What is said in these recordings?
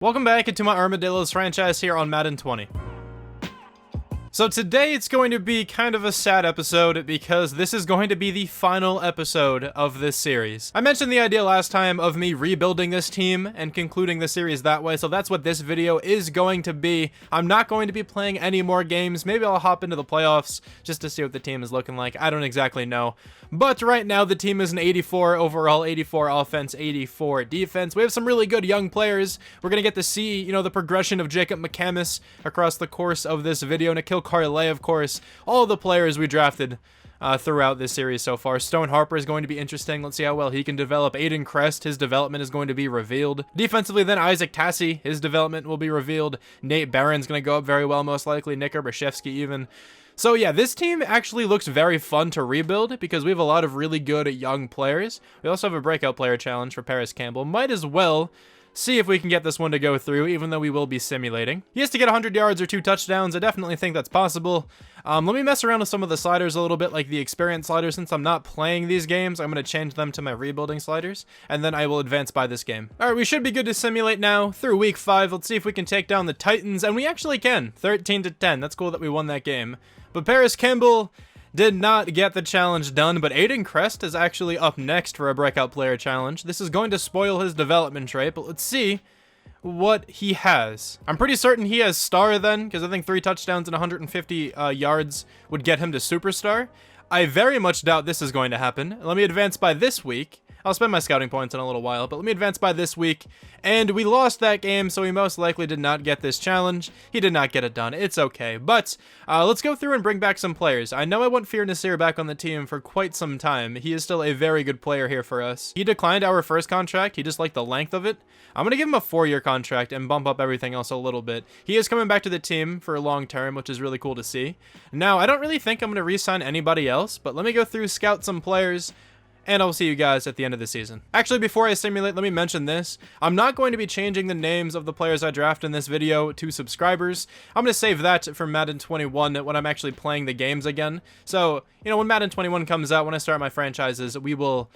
Welcome back into my Armadillos franchise here on Madden 20. So today it's going to be kind of a sad episode because this is going to be the final episode of this series. I mentioned the idea last time of me rebuilding this team and concluding the series that way, so that's what this video is going to be. I'm not going to be playing any more games. Maybe I'll hop into the playoffs just to see what the team is looking like. I don't exactly know. But right now the team is an 84 overall, 84 offense, 84 defense. We have some really good young players. We're going to get to see, the progression of Jacob McCamus across the course of this video. Nikhil Karlay, of course, all the players we drafted throughout this series so far. Stone Harper is going to be interesting. Let's see how well he can develop. Aiden Crest, his development is going to be revealed. Defensively, then Isaac Tassie, his development will be revealed. Nate Barron's going to go up very well, most likely. Nick Urbashevsky even. So yeah, this team actually looks very fun to rebuild because we have a lot of really good young players. We also have a breakout player challenge for Paris Campbell. Might as well see if we can get this one to go through, even though we will be simulating. He has to get 100 yards or 2 touchdowns. I definitely think that's possible. Let me mess around with some of the sliders a little bit, like the experience sliders. Since I'm not playing these games, I'm going to change them to my rebuilding sliders, and then I will advance by this game. All right, we should be good to simulate now through week 5. Let's see if we can take down the Titans, and we actually can. 13-10. That's cool that we won that game. But Paris Campbell did not get the challenge done, but Aiden Crest is actually up next for a breakout player challenge. This is going to spoil his development trait, but let's see what he has. I'm pretty certain he has star then, because I think 3 touchdowns and 150 yards would get him to superstar. I very much doubt this is going to happen. Let me advance by this week. I'll spend my scouting points in a little while, but let me advance by this week. And we lost that game, so he most likely did not get this challenge. He did not get it done. It's okay. But let's go through and bring back some players. I know I want Fear Nasir back on the team for quite some time. He is still a very good player here for us. He declined our first contract. He just liked the length of it. I'm going to give him a 4-year contract and bump up everything else a little bit. He is coming back to the team for a long term, which is really cool to see. Now, I don't really think I'm going to re-sign anybody else, but let me go through, scout some players, and I'll see you guys at the end of the season. Actually, before I simulate, let me mention this. I'm not going to be changing the names of the players I draft in this video to subscribers. I'm going to save that for Madden 21 when I'm actually playing the games again. So, when Madden 21 comes out, when I start my franchises, we will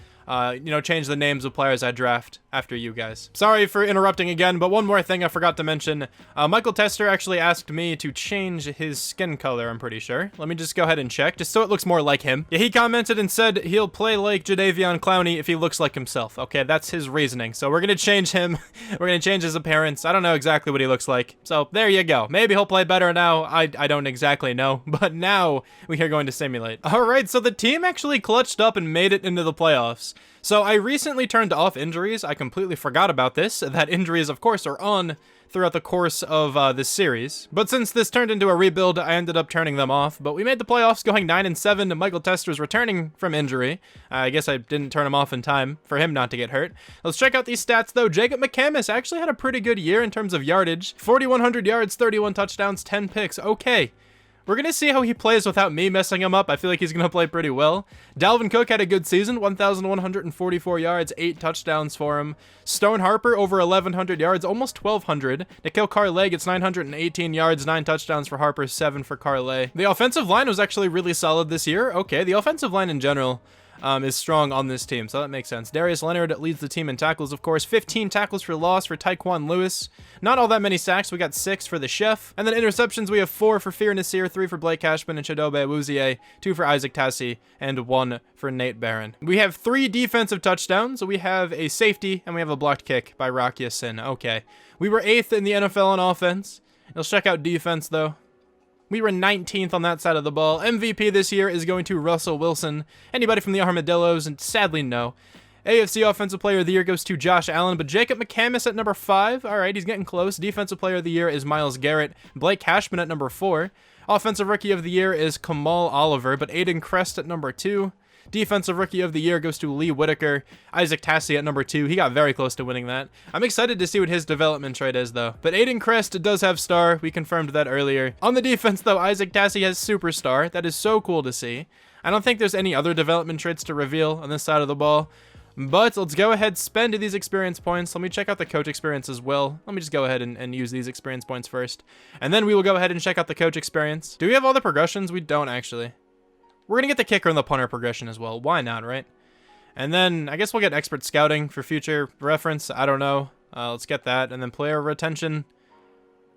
change the names of players I draft after you guys. Sorry for interrupting again, but one more thing I forgot to mention. Michael Tester actually asked me to change his skin color, I'm pretty sure. Let me just go ahead and check, just so it looks more like him. Yeah, he commented and said he'll play like Jadeveon Clowney if he looks like himself. Okay, that's his reasoning. So we're going to change him. We're going to change his appearance. I don't know exactly what he looks like. So there you go. Maybe he'll play better now. I don't exactly know, but now we are going to simulate. All right, so the team actually clutched up and made it into the playoffs. So I recently turned off injuries. I completely forgot about this, that injuries, of course, are on throughout the course of this series. But since this turned into a rebuild, I ended up turning them off. But we made the playoffs going 9-7. Michael Tester's returning from injury. I guess I didn't turn him off in time for him not to get hurt. Let's check out these stats, though. Jacob McCamus actually had a pretty good year in terms of yardage. 4,100 yards, 31 touchdowns, 10 picks. Okay. We're going to see how he plays without me messing him up. I feel like he's going to play pretty well. Dalvin Cook had a good season, 1,144 yards, 8 touchdowns for him. Stone Harper, over 1,100 yards, almost 1,200. Nikhil Karlay gets 918 yards, 9 touchdowns for Harper, 7 for Karlay. The offensive line was actually really solid this year. Okay, the offensive line in general is strong on this team, so that makes sense. Darius Leonard leads the team in tackles, of course. 15 tackles for loss for Tyquan Lewis. Not all that many sacks. We got 6 for the Chef. And then interceptions, we have 4 for Fear Nasir, 3 for Blake Cashman and Chidobe Awuzie, 2 for Isaac Tassie, and 1 for Nate Barron. We have 3 defensive touchdowns. We have a safety, and we have a blocked kick by Rocky Sin. Okay. We were 8th in the NFL on offense. Let's check out defense, though. We were 19th on that side of the ball. MVP this year is going to Russell Wilson. Anybody from the Armadillos? And sadly, no. AFC Offensive Player of the Year goes to Josh Allen, but Jacob McCamus at number 5. All right, he's getting close. Defensive Player of the Year is Myles Garrett. Blake Cashman at number 4. Offensive Rookie of the Year is Kamal Oliver, but Aiden Crest at number 2. Defensive Rookie of the Year goes to Lee Whitaker. Isaac Tassie at number 2. He got very close to winning that. I'm excited to see what his development trait is, though. But Aiden Crest does have star. We confirmed that earlier. On the defense, though, Isaac Tassie has superstar. That is so cool to see. I don't think there's any other development traits to reveal on this side of the ball. But let's go ahead, spend these experience points. Let me check out the coach experience as well. Let me just go ahead and use these experience points first. And then we will go ahead and check out the coach experience. Do we have all the progressions? We don't, actually. We're going to get the kicker and the punter progression as well. Why not, right? And then I guess we'll get expert scouting for future reference. I don't know. Let's get that. And then player retention.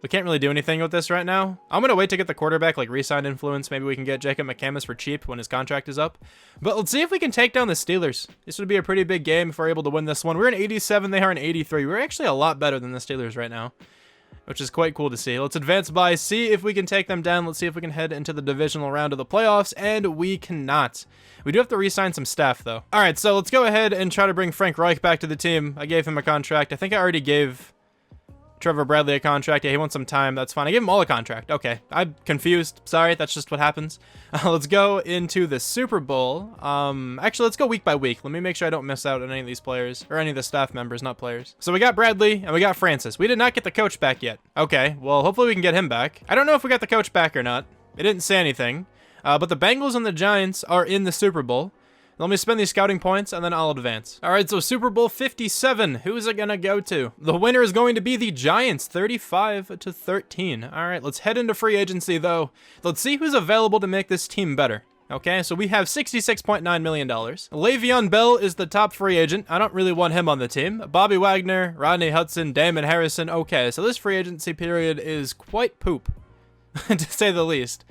We can't really do anything with this right now. I'm going to wait to get the quarterback, like re-sign influence. Maybe we can get Jacob McCamus for cheap when his contract is up. But let's see if we can take down the Steelers. This would be a pretty big game if we're able to win this one. We're in 87, they are in 83. We're actually a lot better than the Steelers right now, which is quite cool to see. Let's advance by, see if we can take them down. Let's see if we can head into the divisional round of the playoffs, and we cannot. We do have to re-sign some staff, though. All right, so let's go ahead and try to bring Frank Reich back to the team. I gave him a contract. I think I already gave Trevor Bradley a contract. Yeah, he wants some time. That's fine. I gave him all a contract. Okay, I'm confused. Sorry, that's just what happens. Let's go into the Super Bowl. Actually, let's go week by week. Let me make sure I don't miss out on any of these players, or any of the staff members, not players. So we got Bradley, and we got Francis. We did not get the coach back yet. Okay, well, hopefully we can get him back. I don't know if we got the coach back or not. It didn't say anything. But the Bengals and the Giants are in the Super Bowl. Let me spend these scouting points, and then I'll advance. All right, so Super Bowl 57. Who is it going to go to? The winner is going to be the Giants, 35-13. All right, let's head into free agency, though. Let's see who's available to make this team better. Okay, so we have $66.9 million. Le'Veon Bell is the top free agent. I don't really want him on the team. Bobby Wagner, Rodney Hudson, Damon Harrison. Okay, so this free agency period is quite poop, to say the least.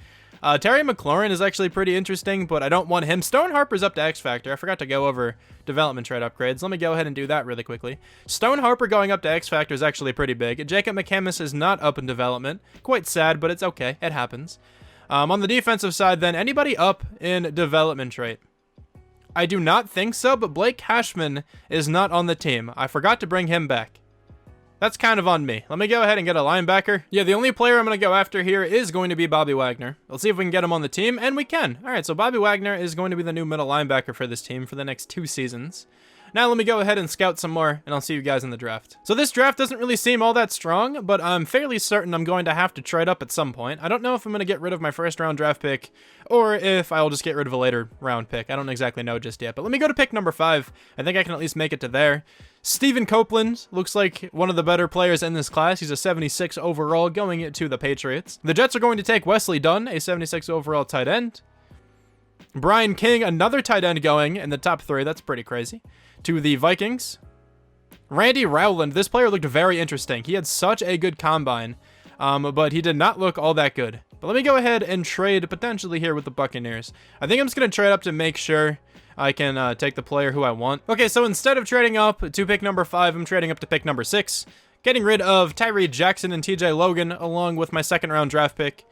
Terry McLaurin is actually pretty interesting, but I don't want him. Stone Harper's up to X Factor. I forgot to go over development trade upgrades. Let me go ahead and do that really quickly. Stone Harper going up to X Factor is actually pretty big. Jacob McCamus is not up in development. Quite sad, but it's okay. It happens. On the defensive side, then, anybody up in development trait? I do not think so, but Blake Cashman is not on the team. I forgot to bring him back. That's kind of on me. Let me go ahead and get a linebacker. Yeah, the only player I'm going to go after here is going to be Bobby Wagner. Let's see if we can get him on the team, and we can. All right, so Bobby Wagner is going to be the new middle linebacker for this team for the next 2 seasons. Now let me go ahead and scout some more, and I'll see you guys in the draft. So this draft doesn't really seem all that strong, but I'm fairly certain I'm going to have to trade up at some point. I don't know if I'm going to get rid of my first round draft pick, or if I'll just get rid of a later round pick. I don't exactly know just yet, but let me go to pick number 5. I think I can at least make it to there. Stephen Copeland looks like one of the better players in this class. He's a 76 overall going to the Patriots. The Jets are going to take Wesley Dunn, a 76 overall tight end. Brian King, another tight end going in the top 3. That's pretty crazy. To the Vikings. Randy Rowland. This player looked very interesting. He had such a good combine, but he did not look all that good. But let me go ahead and trade potentially here with the Buccaneers. I think I'm just going to trade up to make sure I can take the player who I want. Okay, so instead of trading up to pick number 5, I'm trading up to pick number 6. Getting rid of Tyree Jackson and TJ Logan along with my second round draft pick.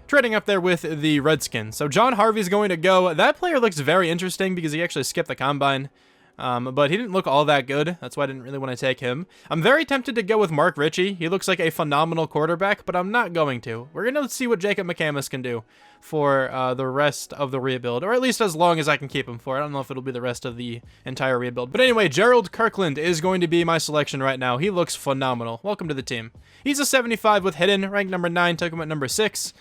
Trading up there with the Redskins. So John Harvey's going to go. That player looks very interesting because he actually skipped the combine. But he didn't look all that good. That's why I didn't really want to take him. I'm very tempted to go with Mark Ritchie. He looks like a phenomenal quarterback, but I'm not going to. We're going to see what Jacob McCamus can do for the rest of the rebuild, or at least as long as I can keep him for. I don't know if it'll be the rest of the entire rebuild. But anyway, GERALD KIRKLAND is going to be my selection right now. He looks phenomenal. Welcome to the team. He's a 75 with hidden, ranked number 9, took him at number 6.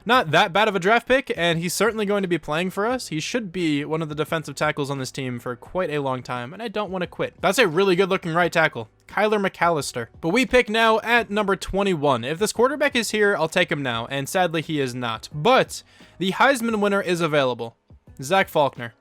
Not that bad of a draft pick, and he's certainly going to be playing for us. He should be one of the defensive tackles on this team for quite a long time, and I don't want to quit. That's a really good-looking right tackle, Kyler McAllister. But we pick now at number 21. If this quarterback is here, I'll take him now, and sadly he is not. But the Heisman winner is available, Zach FAULKNER.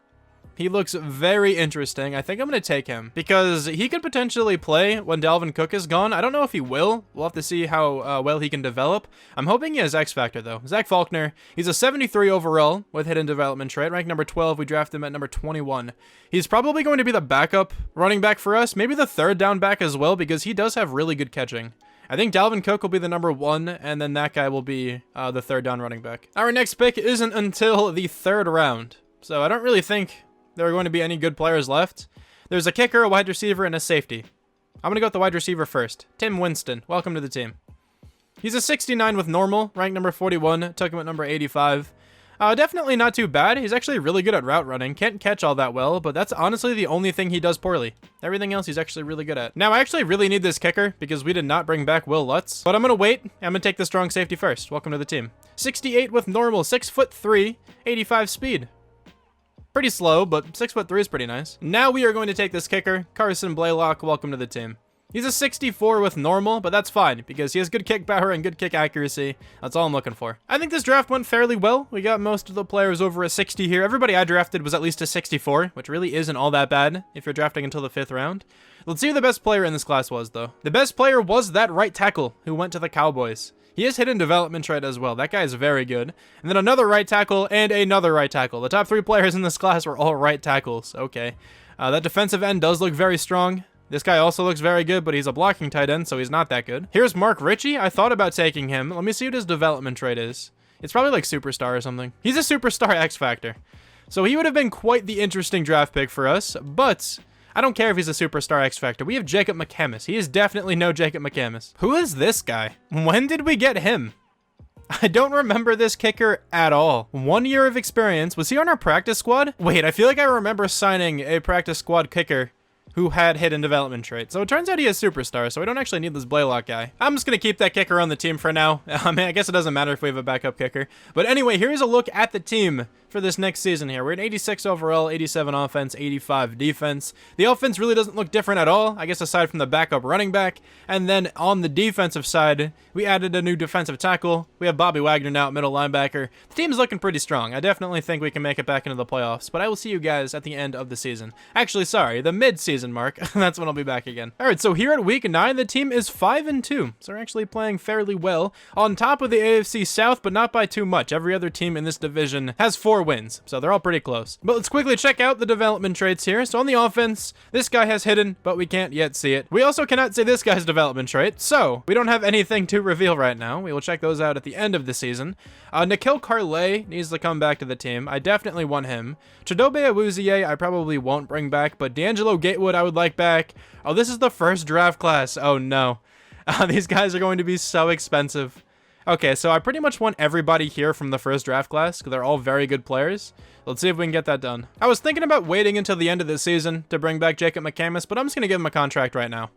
He looks very interesting. I think I'm going to take him because he could potentially play when Dalvin Cook is gone. I don't know if he will. We'll have to see how well he can develop. I'm hoping he has X Factor, though. Zach FAULKNER, he's a 73 overall with hidden development trait. Ranked number 12. We draft him at number 21. He's probably going to be the backup running back for us. Maybe the third down back as well because he does have really good catching. I think Dalvin Cook will be the number 1, and then that guy will be the third down running back. Our next pick isn't until the 3rd round, so I don't really think there are going to be any good players left. There's a kicker, a wide receiver, and a safety. I'm going to go with the wide receiver first. Tim Winston. Welcome to the team. He's a 69 with normal, ranked number 41. Took him at number 85. Definitely not too bad. He's actually really good at route running. Can't catch all that well, but that's honestly the only thing he does poorly. Everything else he's actually really good at. Now, I actually really need this kicker because we did not bring back Will Lutz. But I'm going to wait. I'm going to take the strong safety first. Welcome to the team. 68 with normal, 6'3", 85 speed. Pretty slow, but 6'3" is pretty nice. Now we are going to take this kicker, Carson Blaylock. Welcome to the team. He's a 64 with normal, but that's fine because he has good kick power and good kick accuracy. That's all I'm looking for. I think this draft went fairly well. We got most of the players over a 60 here. Everybody I drafted was at least a 64, which really isn't all that bad if you're drafting until the 5th round. Let's see who the best player in this class was, though. The best player was that right tackle who went to the Cowboys. He has hidden development trait as well. That guy is very good. And then another right tackle and another right tackle. The top 3 players in this class were all right tackles. Okay. That defensive end does look very strong. This guy also looks very good, but he's a blocking tight end, so he's not that good. Here's Mark Ritchie. I thought about taking him. Let me see what his development trait is. It's probably like superstar or something. He's a superstar X Factor. So he would have been quite the interesting draft pick for us, but I don't care if he's a superstar X Factor. We have Jacob McCamus. He is definitely no Jacob McCamus. Who is this guy? When did we get him? I don't remember this kicker at all. 1 year of experience. Was he on our practice squad? Wait, I feel like I remember signing a practice squad kicker who had hidden development trait. So it turns out he is superstar, so we don't actually need this Blaylock guy. I'm just going to keep that kicker on the team for now. I mean, I guess it doesn't matter if we have a backup kicker. But anyway, here's a look at the team for this next season here. We're at 86 overall, 87 offense, 85 defense. The offense really doesn't look different at all, I guess aside from the backup running back. And then on the defensive side, we added a new defensive tackle. We have Bobby Wagner now at middle linebacker. The team's looking pretty strong. I definitely think we can make it back into the playoffs, but I will see you guys at the end of the season. Actually, sorry, the mid-season mark. That's when I'll be back again. All right, so here at week 9, the team is 5-2. So we're actually playing fairly well. On top of the AFC South, but not by too much. Every other team in this division has 4 wins, so they're all pretty close. But let's quickly check out the development traits here. So on the offense, this guy has hidden, but we can't yet see it. We also cannot see this guy's development trait, so we don't have anything to reveal right now. We will check those out at the end of the season. Nikhil Carlet needs to come back to the team. I definitely want him. Chidobe Awuzie, I probably won't bring back, but D'Angelo Gatewood, I would like back. Oh, this is the first draft class. Oh, no. These guys are going to be so expensive. Okay, so I pretty much want everybody here from the first draft class because they're all very good players. Let's see if we can get that done. I was thinking about waiting until the end of the season to bring back Jacob McCamus, but I'm just going to give him a contract right now.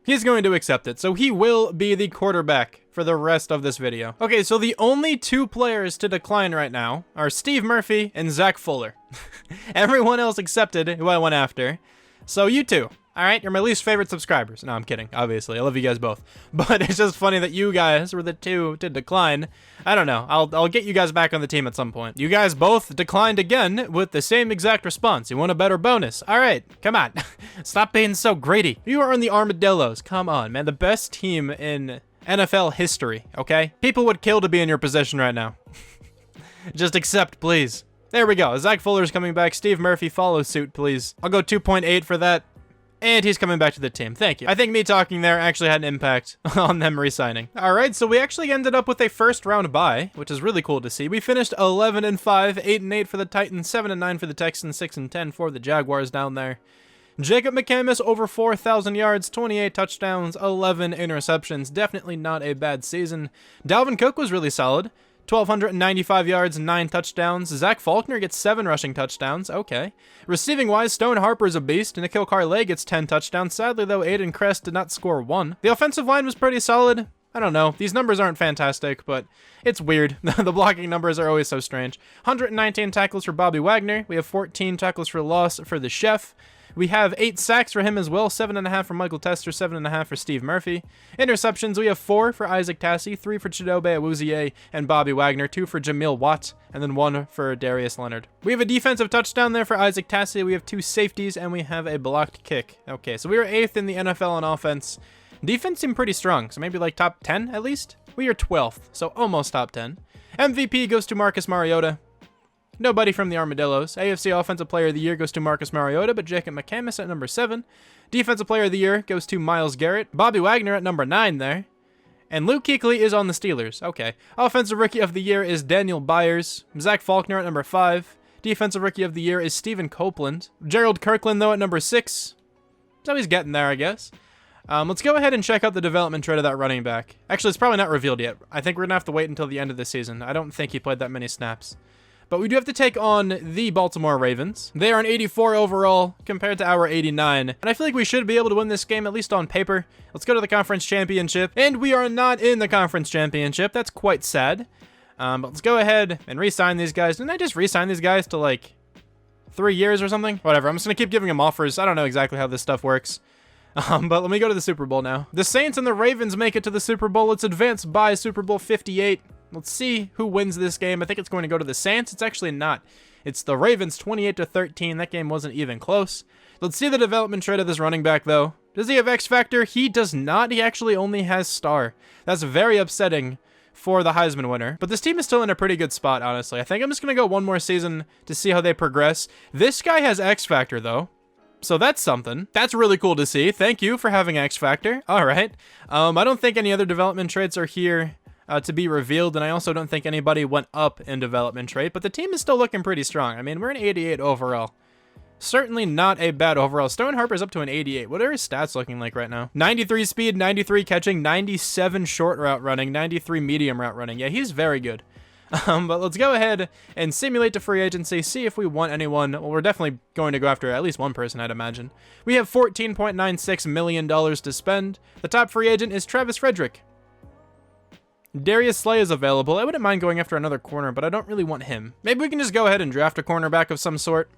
He's going to accept it, so he will be the quarterback for the rest of this video. Okay, so the only 2 players to decline right now are Steve Murphy and Zach Fuller. Everyone else accepted who I went after. So you two. All right, you're my least favorite subscribers. No, I'm kidding. Obviously, I love you guys both. But it's just funny that you guys were the 2 to decline. I don't know. I'll get you guys back on the team at some point. You guys both declined again with the same exact response. You want a better bonus. All right, come on. Stop being so greedy. You are on the Armadillos. Come on, man. The best team in NFL history, okay? People would kill to be in your position right now. Just accept, please. There we go. Zach Fuller's coming back. Steve Murphy, follow suit, please. I'll go 2.8 for that. And he's coming back to the team. Thank you. I think me talking there actually had an impact on them re-signing. All right, so we actually ended up with a first-round bye, which is really cool to see. We finished 11-5, 8-8 for the Titans, 7-9 for the Texans, 6-10 for the Jaguars down there. Jacob McCamus over 4,000 yards, 28 touchdowns, 11 interceptions. Definitely not a bad season. Dalvin Cook was really solid. 1,295 yards, 9 touchdowns. Zach Faulkner gets 7 rushing touchdowns. Okay. Receiving-wise, Stone Harper's a beast. Nikhil Carlet gets 10 touchdowns. Sadly, though, Aiden Crest did not score 1. The offensive line was pretty solid. I don't know. These numbers aren't fantastic, but it's weird. The blocking numbers are always so strange. 119 tackles for Bobby Wagner. We have 14 tackles for loss for the Chef. We have 8 sacks for him as well, 7.5 for Michael Tester, 7.5 for Steve Murphy. Interceptions, we have 4 for Isaac Tassie, 3 for Chidobe Awuzie and Bobby Wagner, 2 for Jamil Watt, and then 1 for Darius Leonard. We have a defensive touchdown there for Isaac Tassie, we have 2 safeties, and we have a blocked kick. Okay, so we are 8th in the NFL on offense. Defense seemed pretty strong, so maybe like top 10 at least? We are 12th, so almost top 10. MVP goes to Marcus Mariota. Nobody from the Armadillos. AFC Offensive Player of the Year goes to Marcus Mariota, but Jacob McCamus at number 7. Defensive Player of the Year goes to Myles Garrett. Bobby Wagner at number 9 there. And Luke Kuechly is on the Steelers. Okay. Offensive Rookie of the Year is Daniel Byers. Zach Faulkner at number 5. Defensive Rookie of the Year is Stephen Copeland. Gerald Kirkland, though, at number 6. So he's getting there, I guess. Let's go ahead and check out the development trait of that running back. Actually, it's probably not revealed yet. I think we're going to have to wait until the end of the season. I don't think he played that many snaps. But we do have to take on the Baltimore Ravens. They are an 84 overall compared to our 89. And I feel like we should be able to win this game, at least on paper. Let's go to the conference championship. And we are not in the conference championship. That's quite sad. But let's go ahead and re-sign these guys. Didn't I just re-sign these guys to like 3 years or something? Whatever. I'm just going to keep giving them offers. I don't know exactly how this stuff works. But let me go to the Super Bowl now. The Saints and the Ravens make it to the Super Bowl. Let's advance by Super Bowl 58. Let's see who wins this game. I think it's going to go to the Saints. It's actually not. It's the Ravens 28-13. That game wasn't even close. Let's see the development trade of this running back, though. Does he have X Factor? He does not. He actually only has Star. That's very upsetting for the Heisman winner. But this team is still in a pretty good spot, honestly. I think I'm just going to go one more season to see how they progress. This guy has X Factor, though. So that's something. That's really cool to see. Thank you for having X Factor. All right. I don't think any other development traits are here to be revealed, and I also don't think anybody went up in development trait, but the team is still looking pretty strong. I mean, we're an 88 overall. Certainly not a bad overall. Stone Harper's up to an 88. What are his stats looking like right now? 93 speed, 93 catching, 97 short route running, 93 medium route running. Yeah, he's very good. But let's go ahead and simulate the free agency, see if we want anyone. Well, we're definitely going to go after at least one person, I'd imagine. We have $14.96 million to spend. The top free agent is Travis Frederick. Darius Slay is available. I wouldn't mind going after another corner, but I don't really want him. Maybe we can just go ahead and draft a cornerback of some sort.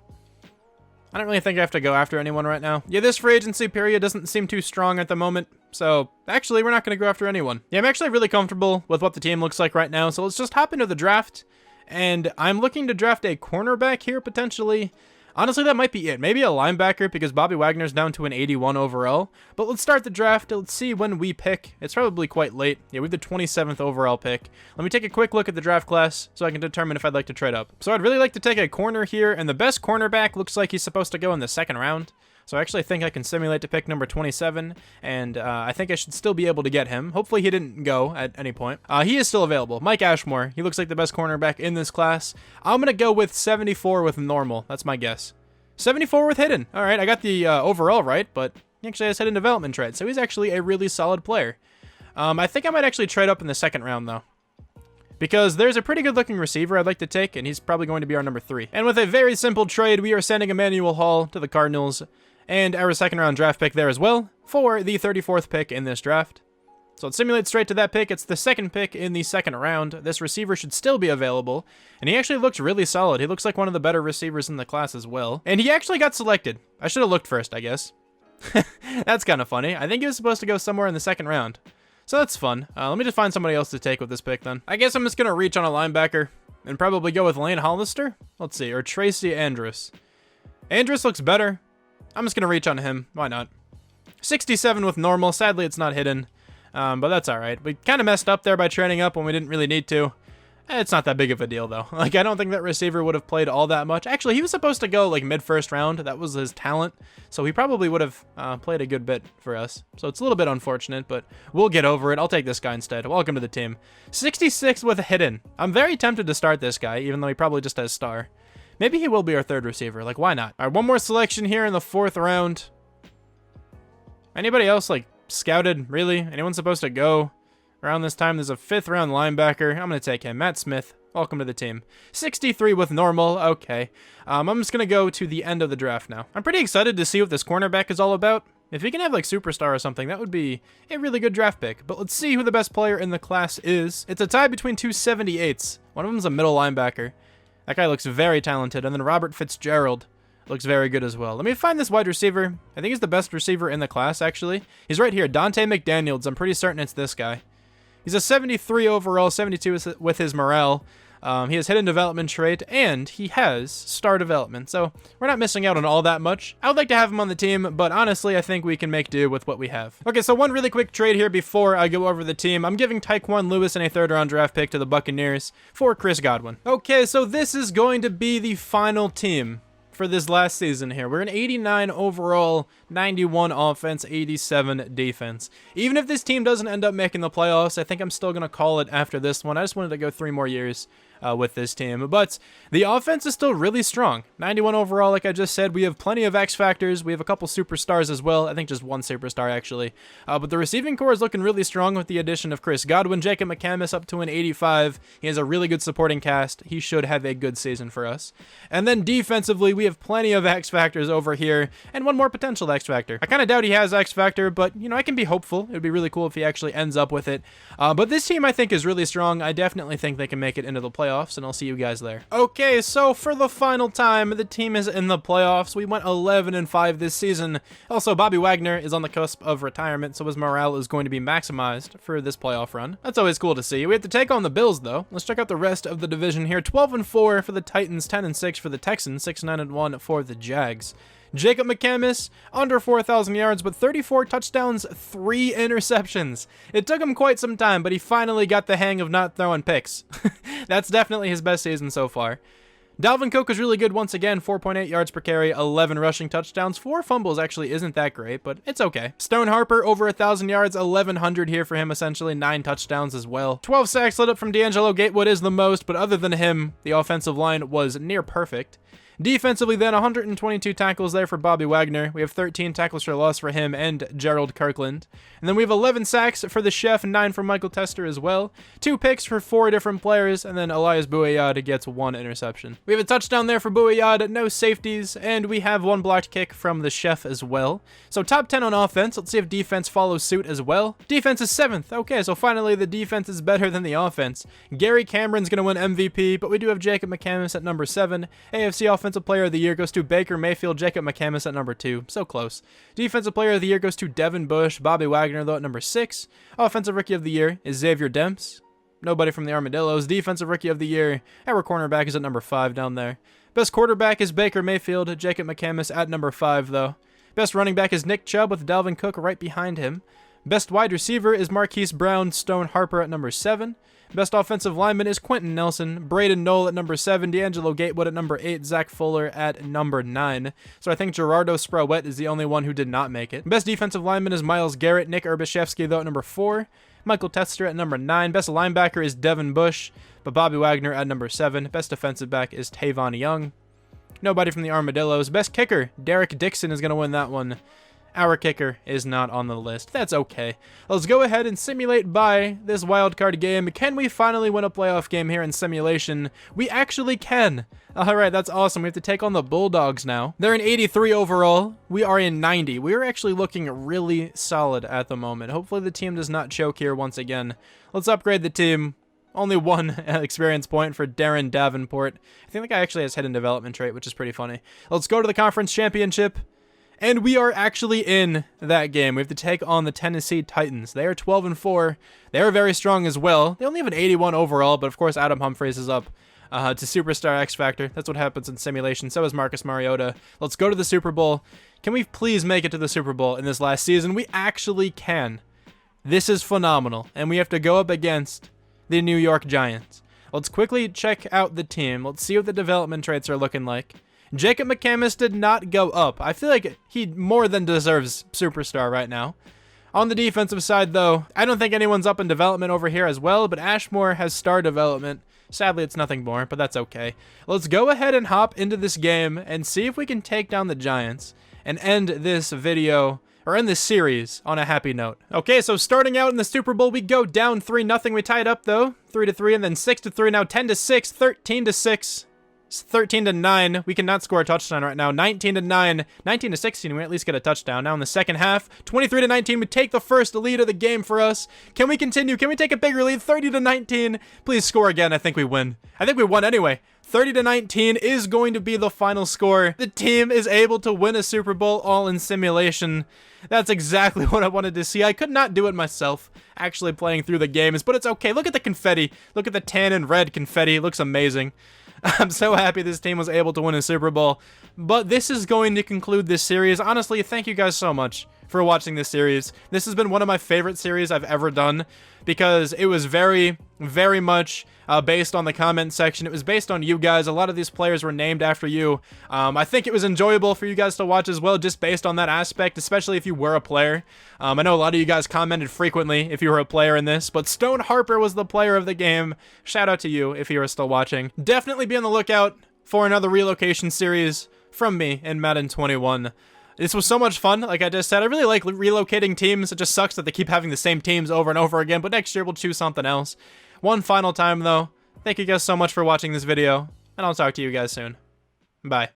I don't really think I have to go after anyone right now. Yeah, this free agency period doesn't seem too strong at the moment. So, actually, we're not going to go after anyone. Yeah, I'm actually really comfortable with what the team looks like right now. So let's just hop into the draft. And I'm looking to draft a cornerback here, potentially. Honestly, that might be it. Maybe a linebacker, because Bobby Wagner's down to an 81 overall. But let's start the draft. Let's see when we pick. It's probably quite late. Yeah, we have the 27th overall pick. Let me take a quick look at the draft class so I can determine if I'd like to trade up. So I'd really like to take a corner here, and the best cornerback looks like he's supposed to go in the second round. So I actually think I can simulate to pick number 27, and I think I should still be able to get him. Hopefully he didn't go at any point. He is still available. Mike Ashmore. He looks like the best cornerback in this class. I'm going to go with 74 with normal. That's my guess. 74 with hidden. All right, I got the overall right, but he actually has hidden development trade, so he's actually a really solid player. I think I might actually trade up in the second round, though, because there's a pretty good-looking receiver I'd like to take, and he's probably going to be our number 3. And with a very simple trade, we are sending Emmanuel Hall to the Cardinals, and our second-round draft pick there as well for the 34th pick in this draft. So let's simulate straight to that pick. It's the second pick in the second round. This receiver should still be available, and he actually looks really solid. He looks like one of the better receivers in the class as well. And he actually got selected. I should have looked first, I guess. That's kind of funny. I think he was supposed to go somewhere in the second round. So that's fun. Let me just find somebody else to take with this pick then. I guess I'm just going to reach on a linebacker and probably go with Lane Hollister. Let's see, or Tracy Andrus. Andrus looks better. I'm just going to reach on him. Why not? 67 with normal. Sadly, it's not hidden. But that's all right. We kind of messed up there by trading up when we didn't really need to. It's not that big of a deal, though. Like, I don't think that receiver would have played all that much. Actually, he was supposed to go, like, mid-first round. That was his talent. So he probably would have played a good bit for us. So it's a little bit unfortunate, but we'll get over it. I'll take this guy instead. Welcome to the team. 66 with a hidden. I'm very tempted to start this guy, even though he probably just has star. Maybe he will be our third receiver. Like, why not? All right, one more selection here in the 4th round. Anybody else, like, scouted? Really? Anyone supposed to go around this time? There's a 5th round linebacker. I'm going to take him. Matt Smith. Welcome to the team. 63 with normal. Okay. I'm just going to go to the end of the draft now. I'm pretty excited to see what this cornerback is all about. If he can have like superstar or something, that would be a really good draft pick. But let's see who the best player in the class is. It's a tie between two 78s. One of them is a middle linebacker. That guy looks very talented. And then Robert Fitzgerald looks very good as well. Let me find this wide receiver. I think he's the best receiver in the class, actually. He's right here, Dante McDaniels. I'm pretty certain it's this guy. He's a 73 overall, 72 with his morale. He has hidden development trait, and he has star development. So we're not missing out on all that much. I would like to have him on the team, but honestly, I think we can make do with what we have. Okay, so one really quick trade here before I go over the team. I'm giving Tyquan Lewis and a 3rd round draft pick to the Buccaneers for Chris Godwin. Okay, so this is going to be the final team for this last season here. We're an 89 overall, 91 offense, 87 defense. Even if this team doesn't end up making the playoffs, I think I'm still going to call it after this one. I just wanted to go 3 more years with this team. But the offense is still really strong. 91 overall, like I just said. We have plenty of X factors. We have a couple superstars as well. I think just one superstar, actually. But the receiving core is looking really strong with the addition of Chris Godwin. Jacob McCamus up to an 85. He has a really good supporting cast. He should have a good season for us. And then defensively, we have plenty of X factors over here, and one more potential X factor. I kind of doubt he has X factor, but, you know, I can be hopeful. It would be really cool if he actually ends up with it. But this team, I think, is really strong. I definitely think they can make it into the playoffs. playoffs, and I'll see you guys there. Okay, so for the final time, the team is in the playoffs. We went 11-5 this season. Also, Bobby Wagner is on the cusp of retirement, so his morale is going to be maximized for this playoff run. That's always cool to see. We have to take on the Bills, though. Let's check out the rest of the division here. 12-4 for the Titans, 10-6 for the Texans, 6-9-1 for the Jags. Jacob McCamus, under 4,000 yards, but 34 touchdowns, 3 interceptions. It took him quite some time, but he finally got the hang of not throwing picks. That's definitely his best season so far. Dalvin Cook was really good once again, 4.8 yards per carry, 11 rushing touchdowns. 4 fumbles actually isn't that great, but it's okay. Stone Harper, over 1,000 yards, 1,100 here for him essentially, 9 touchdowns as well. 12 sacks lit up from D'Angelo Gatewood is the most, but other than him, the offensive line was near perfect. Defensively then, 122 tackles there for Bobby Wagner. We have 13 tackles for loss for him and GERALD KIRKLAND. And then we have 11 sacks for the Chef, 9 for Michael Tester as well. 2 picks for 4 different players, and then Elias Bouayad gets 1 interception. We have a touchdown there for Bouayad, no safeties, and we have 1 blocked kick from the Chef as well. So top 10 on offense. Let's see if defense follows suit as well. Defense is 7th. Okay, so finally the defense is better than the offense. Gary Cameron's going to win MVP, but we do have Jacob McCamus at number 7. AFC Offensive Player of the Year goes to Baker Mayfield, Jacob McCamus at number 2. So close. Defensive Player of the Year goes to Devin Bush, Bobby Wagner though at number 6. Offensive Rookie of the Year is Xavier Demps. Nobody from the Armadillos. Defensive Rookie of the Year, our cornerback is at number 5 down there. Best quarterback is Baker Mayfield, Jacob McCamus at number 5 though. Best running back is Nick Chubb with Dalvin Cook right behind him. Best wide receiver is Marquise Brown, Stone Harper at number 7. Best offensive lineman is Quentin Nelson, Braden Knoll at number 7, D'Angelo Gatewood at number 8, Zach Fuller at number 9. So I think Gerardo Sprouett is the only one who did not make it. Best defensive lineman is Myles Garrett, Nick Urbashevsky though at number 4, Michael Tester at number 9. Best linebacker is Devin Bush, but Bobby Wagner at number 7. Best defensive back is Tavon Young. Nobody from the Armadillos. Best kicker, Derek Dixon is going to win that one. Our kicker is not on the list. That's okay. Let's go ahead and simulate by this wildcard game. Can we finally win a playoff game here in simulation? We actually can. Alright, that's awesome. We have to take on the Bulldogs now. They're in 83 overall. We are in 90. We are actually looking really solid at the moment. Hopefully the team does not choke here once again. Let's upgrade the team. Only 1 experience point for Darren Davenport. I think the guy actually has hidden development trait, which is pretty funny. Let's go to the conference championship. And we are actually in that game. We have to take on the Tennessee Titans. They are 12-4. They are very strong as well. They only have an 81 overall, but of course Adam Humphries is up to Superstar X Factor. That's what happens in simulation. So is Marcus Mariota. Let's go to the Super Bowl. Can we please make it to the Super Bowl in this last season? We actually can. This is phenomenal. And we have to go up against the New York Giants. Let's quickly check out the team. Let's see what the development traits are looking like. Jacob McCamus did not go up. I feel like he more than deserves Superstar right now. On the defensive side, though, I don't think anyone's up in development over here as well, but Ashmore has star development. Sadly, it's nothing more, but that's okay. Let's go ahead and hop into this game and see if we can take down the Giants and end this video, or end this series, on a happy note. Okay, so starting out in the Super Bowl, we go down 3-0. We tie it up, though, 3-3, and then 6-3, now 10-6, 13-6. 13-9. We cannot score a touchdown right now. 19-9, 19-16. We at least get a touchdown. Now in the second half, 23-19. We take the first lead of the game for us. Can we continue? Can we take a bigger lead? 30-19. Please score again. I think we win. I think we won anyway. 30-19 is going to be the final score. The team is able to win a Super Bowl all in simulation. That's exactly what I wanted to see. I could not do it myself, actually playing through the games, but it's okay. Look at the confetti. Look at the tan and red confetti. It looks amazing. I'm so happy this team was able to win a Super Bowl. But this is going to conclude this series. Honestly, thank you guys so much for watching this series. This has been one of my favorite series I've ever done because it was very, very much based on the comment section. It was based on you guys. A lot of these players were named after you. I think it was enjoyable for you guys to watch as well, just based on that aspect, especially if you were a player. I know a lot of you guys commented frequently if you were a player in this, but Stone Harper was the player of the game. Shout out to you if you are still watching. Definitely be on the lookout for another relocation series from me in Madden 21. This was so much fun. Like I just said, I really like relocating teams. It just sucks that they keep having the same teams over and over again, but next year we'll choose something else. One final time though, thank you guys so much for watching this video, and I'll talk to you guys soon. Bye.